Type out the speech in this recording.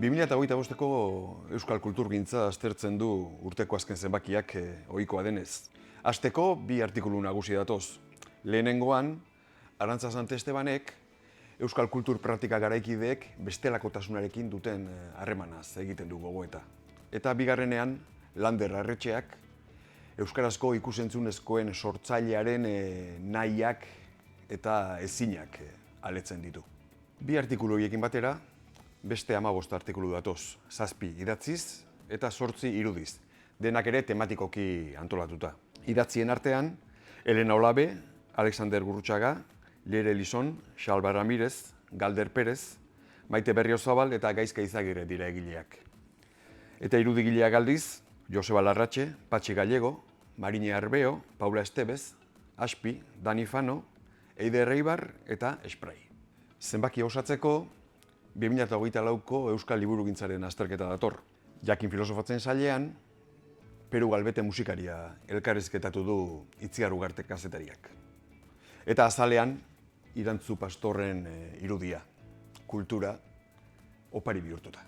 2025ko Euskal Kulturgintza aztertzen du urteko azken zenbakiak ohikoa denez. Hasteko bi artikulu nagusi datoz. Lehenengoan, Arantza Sante Estebanek Euskal Kultur Praktika garaikideek bestelakotasunarekin duten harremanaz egiten du gogoeta. Eta bigarrenean, Lander Arretxeak euskarazko ikusentzunezkoen sortzailearen nahiak eta ezinak aletzen ditu. Bi artikulu horiekin batera, beste 15 artikulu datoz, 7 idatziz eta 8 irudiz, denak ere tematikoki antolatuta. Idatzien artean, Elena Olabe, Alexander Gurrutxaga, Leire Elison, Xalba Ramirez, Galder Perez, Maite Berriozabal eta Gaizka Izagirre dira egileak. Eta irudigileak aldiz, Joseba Larratxe, Patxi Gallego, Marine Arbeo, Paula Estebez, Aspi, Dani Fano, Eider Reibar eta Esprai. Zenbaki osatzeko, 2024ko Euskal Liburugintzaren azterketa dator. Jakin Filosofatzen sailean, Peru Galbete musikaria elkarrizketatu du Itziar Ugarte kazetariak. Eta azalean, Irantzu Pastorren irudia, kultura opari bihurtuta.